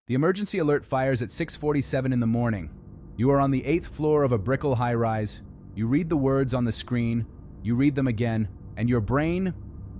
The emergency alert fires at 6:47 in the morning. You are on the 8th floor of a Brickell high-rise. You read the words on the screen, you read them again, and your brain,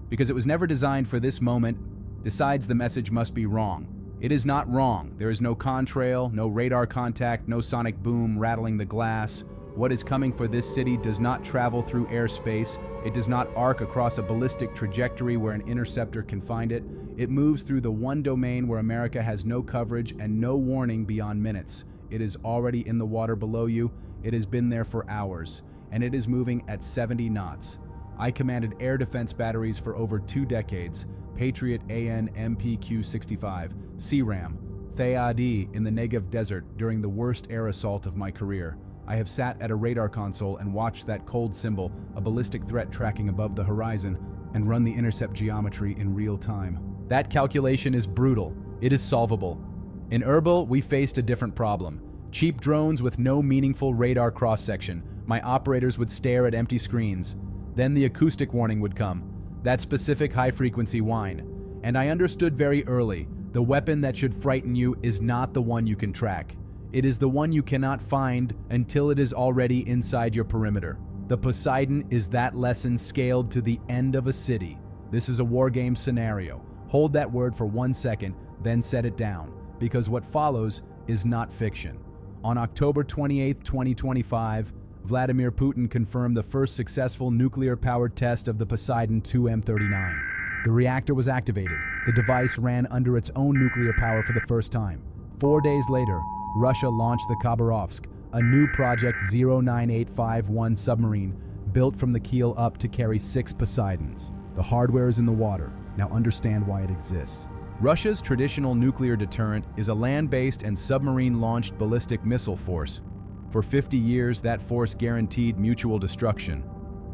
because it was never designed for this moment, decides the message must be wrong. It is not wrong. There is no contrail, no radar contact, no sonic boom rattling the glass. What is coming for this city does not travel through airspace. It does not arc across a ballistic trajectory where an interceptor can find it. It moves through the one domain where America has no coverage and no warning beyond minutes. It is already in the water below you. It has been there for hours, and it is moving at 70 knots. I commanded air defense batteries for over 2 decades. Patriot AN MPQ-65, CRAM, THAAD in the Negev Desert during the worst air assault of my career. I have sat at a radar console and watched that cold symbol, a ballistic threat tracking above the horizon, and run the intercept geometry in real time. That calculation is brutal. It is solvable. In Erbil, we faced a different problem. Cheap drones with no meaningful radar cross-section. My operators would stare at empty screens. Then the acoustic warning would come, that specific high-frequency whine. And I understood very early, the weapon that should frighten you is not the one you can track. It is the one you cannot find until it is already inside your perimeter. The Poseidon is that lesson scaled to the end of a city. This is a wargame scenario. Hold that word for 1 second, then set it down, because what follows is not fiction. On October 28, 2025, Vladimir Putin confirmed the first successful nuclear-powered test of the Poseidon 2M39. The reactor was activated. The device ran under its own nuclear power for the first time. 4 days later, Russia launched the Khabarovsk, a new Project 09851 submarine built from the keel up to carry 6 Poseidons. The hardware is in the water. Now understand why it exists. Russia's traditional nuclear deterrent is a land-based and submarine-launched ballistic missile force. For 50 years, that force guaranteed mutual destruction.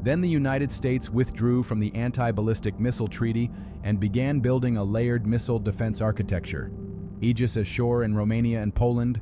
Then the United States withdrew from the Anti-Ballistic Missile Treaty and began building a layered missile defense architecture. Aegis ashore in Romania and Poland,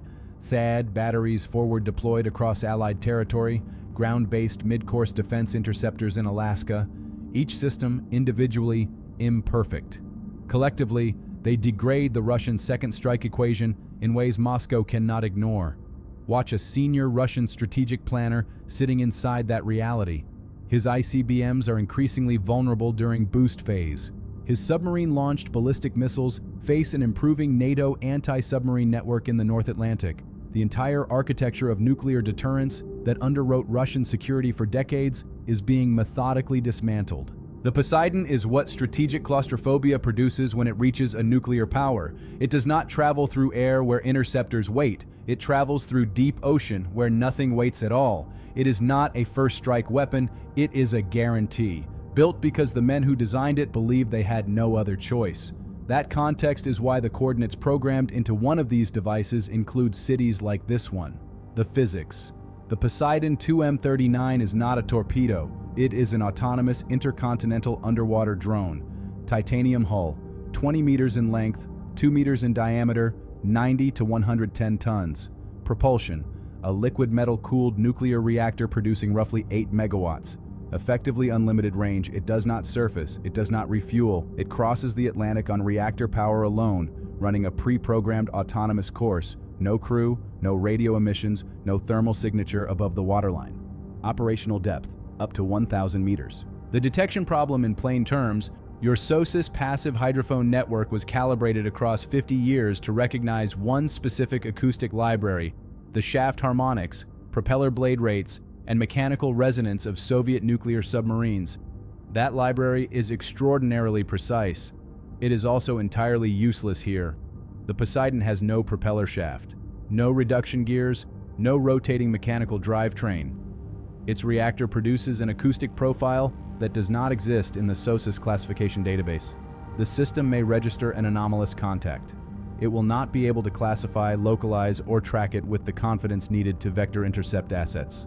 THAAD batteries forward deployed across Allied territory, ground-based mid-course defense interceptors in Alaska, each system individually imperfect. Collectively, they degrade the Russian second strike equation in ways Moscow cannot ignore. Watch a senior Russian strategic planner sitting inside that reality. His ICBMs are increasingly vulnerable during boost phase. His submarine-launched ballistic missiles face an improving NATO anti-submarine network in the North Atlantic. The entire architecture of nuclear deterrence that underwrote Russian security for decades is being methodically dismantled. The Poseidon is what strategic claustrophobia produces when it reaches a nuclear power. It does not travel through air where interceptors wait. It travels through deep ocean where nothing waits at all. It is not a first strike weapon, it is a guarantee. Built because the men who designed it believed they had no other choice. That context is why the coordinates programmed into one of these devices include cities like this one. The physics. The Poseidon 2M39 is not a torpedo. It is an autonomous intercontinental underwater drone. Titanium hull, 20 meters in length, 2 meters in diameter, 90 to 110 tons. Propulsion, a liquid metal-cooled nuclear reactor producing roughly 8 megawatts. Effectively unlimited range. It does not surface, it does not refuel. It crosses the Atlantic on reactor power alone, running a pre-programmed autonomous course. No crew, no radio emissions, no thermal signature above the waterline. Operational depth, up to 1,000 meters. The detection problem in plain terms, your SOSUS passive hydrophone network was calibrated across 50 years to recognize one specific acoustic library, the shaft harmonics, propeller blade rates, and mechanical resonance of Soviet nuclear submarines. That library is extraordinarily precise. It is also entirely useless here. The Poseidon has no propeller shaft, no reduction gears, no rotating mechanical drivetrain. Its reactor produces an acoustic profile that does not exist in the SOSUS classification database. The system may register an anomalous contact. It will not be able to classify, localize, or track it with the confidence needed to vector intercept assets.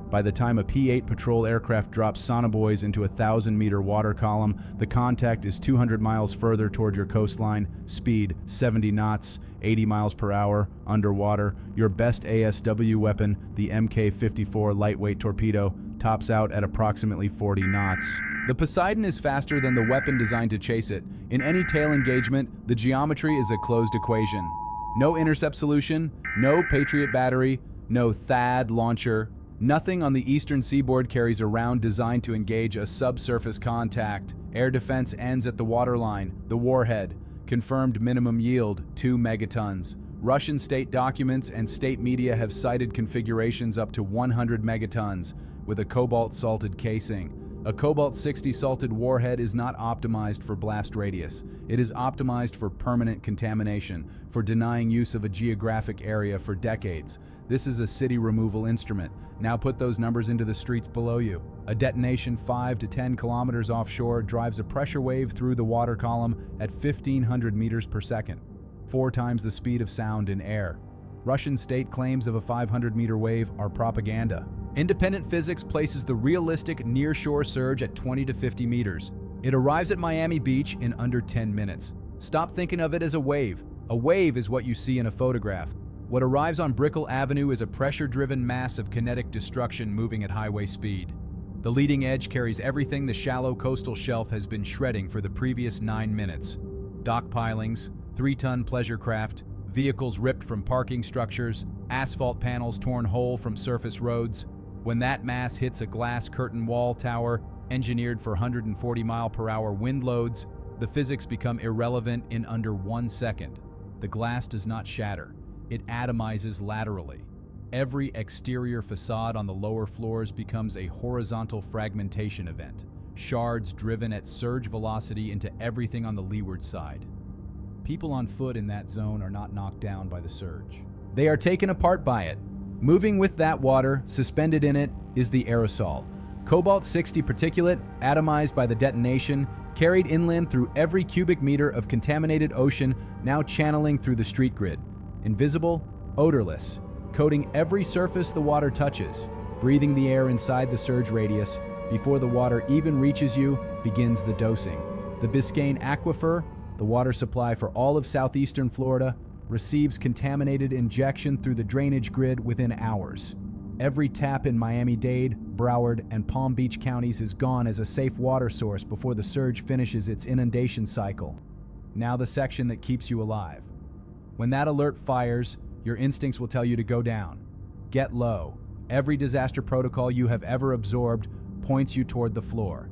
By the time a P-8 patrol aircraft drops sonobuoys into a 1,000-meter water column, the contact is 200 miles further toward your coastline, speed 70 knots, 80 miles per hour, underwater. Your best ASW weapon, the Mk-54 lightweight torpedo, tops out at approximately 40 knots. The Poseidon is faster than the weapon designed to chase it. In any tail engagement, the geometry is a closed equation. No intercept solution, no Patriot battery, no THAAD launcher. Nothing on the Eastern Seaboard carries a round designed to engage a subsurface contact. Air defense ends at the waterline, the warhead. Confirmed minimum yield, 2 megatons. Russian state documents and state media have cited configurations up to 100 megatons, with a cobalt-salted casing. A cobalt-60 salted warhead is not optimized for blast radius. It is optimized for permanent contamination, for denying use of a geographic area for decades. This is a city removal instrument. Now put those numbers into the streets below you. A detonation 5 to 10 kilometers offshore drives a pressure wave through the water column at 1,500 meters per second, 4 times the speed of sound in air. Russian state claims of a 500-meter wave are propaganda. Independent physics places the realistic near-shore surge at 20 to 50 meters. It arrives at Miami Beach in under 10 minutes. Stop thinking of it as a wave. A wave is what you see in a photograph. What arrives on Brickell Avenue is a pressure-driven mass of kinetic destruction moving at highway speed. The leading edge carries everything the shallow coastal shelf has been shredding for the previous 9 minutes. Dock pilings, 3-ton pleasure craft, vehicles ripped from parking structures, asphalt panels torn whole from surface roads. When that mass hits a glass curtain wall tower, engineered for 140-mile-per-hour wind loads, the physics become irrelevant in under 1 second. The glass does not shatter. It atomizes laterally. Every exterior facade on the lower floors becomes a horizontal fragmentation event. Shards driven at surge velocity into everything on the leeward side. People on foot in that zone are not knocked down by the surge. They are taken apart by it. Moving with that water, suspended in it, is the aerosol. Cobalt-60 particulate, atomized by the detonation, carried inland through every cubic meter of contaminated ocean, now channeling through the street grid. Invisible, odorless, coating every surface the water touches. Breathing the air inside the surge radius, before the water even reaches you, begins the dosing. The Biscayne Aquifer, the water supply for all of southeastern Florida, receives contaminated injection through the drainage grid within hours. Every tap in Miami-Dade, Broward, and Palm Beach counties is gone as a safe water source before the surge finishes its inundation cycle. Now the section that keeps you alive. When that alert fires, your instincts will tell you to go down. Get low. Every disaster protocol you have ever absorbed points you toward the floor.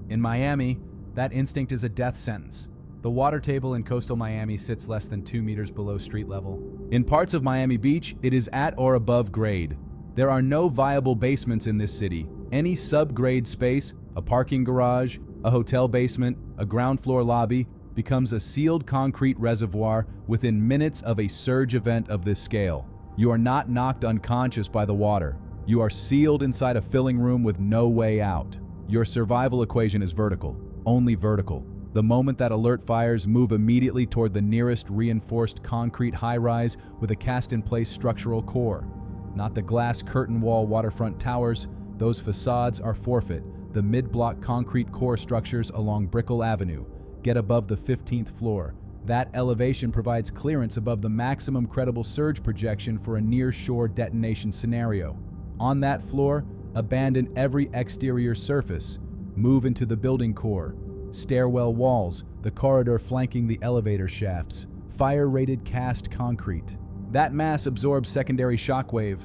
In Miami, that instinct is a death sentence. The water table in coastal Miami sits less than 2 meters below street level. In parts of Miami Beach, it is at or above grade. There are no viable basements in this city. Any subgrade space, a parking garage, a hotel basement, a ground floor lobby, becomes a sealed concrete reservoir within minutes of a surge event of this scale. You are not knocked unconscious by the water. You are sealed inside a filling room with no way out. Your survival equation is vertical, only vertical. The moment that alert fires, move immediately toward the nearest reinforced concrete high-rise with a cast-in-place structural core. Not the glass curtain wall waterfront towers. Those facades are forfeit. The mid-block concrete core structures along Brickell Avenue. Get above the 15th floor. That elevation provides clearance above the maximum credible surge projection for a near-shore detonation scenario. On that floor, abandon every exterior surface. Move into the building core. Stairwell walls, the corridor flanking the elevator shafts, fire-rated cast concrete. That mass absorbs secondary shockwave.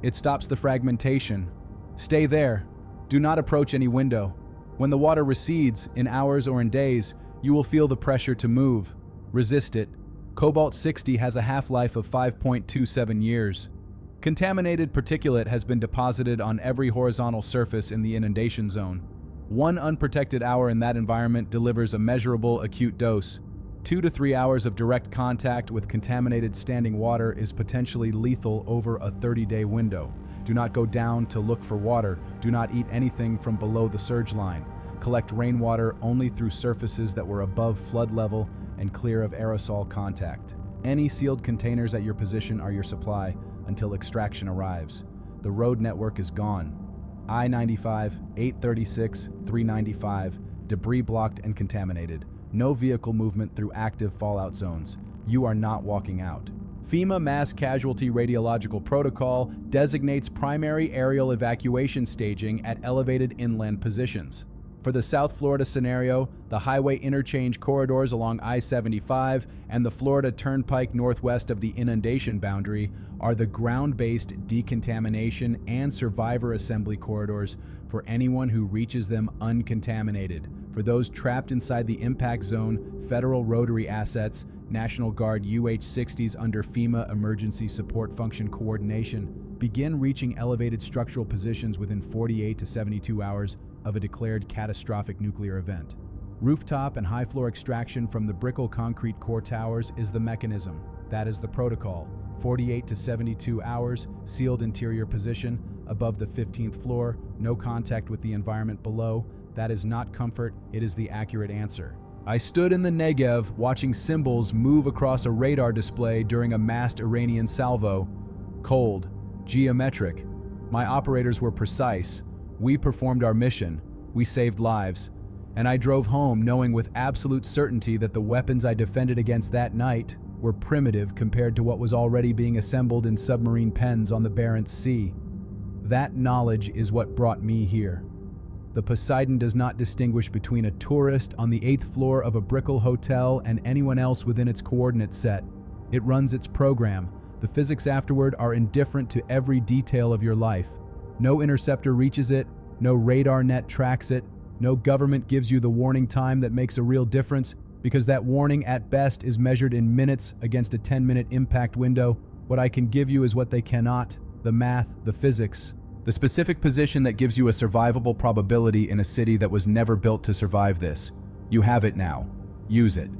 It stops the fragmentation. Stay there. Do not approach any window. When the water recedes, in hours or in days, you will feel the pressure to move. Resist it. Cobalt-60 has a half-life of 5.27 years. Contaminated particulate has been deposited on every horizontal surface in the inundation zone. 1 unprotected hour in that environment delivers a measurable acute dose. 2 to 3 hours of direct contact with contaminated standing water is potentially lethal over a 30-day window. Do not go down to look for water. Do not eat anything from below the surge line. Collect rainwater only through surfaces that were above flood level and clear of aerosol contact. Any sealed containers at your position are your supply until extraction arrives. The road network is gone. I-95, 836, 395, debris blocked and contaminated. No vehicle movement through active fallout zones. You are not walking out. FEMA Mass Casualty Radiological Protocol designates primary aerial evacuation staging at elevated inland positions. For the South Florida scenario, the highway interchange corridors along I-75 and the Florida Turnpike northwest of the inundation boundary are the ground-based decontamination and survivor assembly corridors for anyone who reaches them uncontaminated. For those trapped inside the impact zone, federal rotary assets, National Guard UH-60s under FEMA Emergency Support Function Coordination begin reaching elevated structural positions within 48 to 72 hours of a declared catastrophic nuclear event. Rooftop and high-floor extraction from the Brickell concrete core towers is the mechanism. That is the protocol. 48 to 72 hours, sealed interior position, above the 15th floor, no contact with the environment below. That is not comfort, it is the accurate answer. I stood in the Negev watching symbols move across a radar display during a massed Iranian salvo. Cold, geometric. My operators were precise. We performed our mission. We saved lives. And I drove home knowing with absolute certainty that the weapons I defended against that night were primitive compared to what was already being assembled in submarine pens on the Barents Sea. That knowledge is what brought me here. The Poseidon does not distinguish between a tourist on the 8th floor of a Brickell hotel and anyone else within its coordinate set. It runs its program. The physics afterward are indifferent to every detail of your life. No interceptor reaches it, no radar net tracks it, no government gives you the warning time that makes a real difference, because that warning at best is measured in minutes against a 10-minute impact window. What I can give you is what they cannot: the math, the physics. The specific position that gives you a survivable probability in a city that was never built to survive this. You have it now. Use it.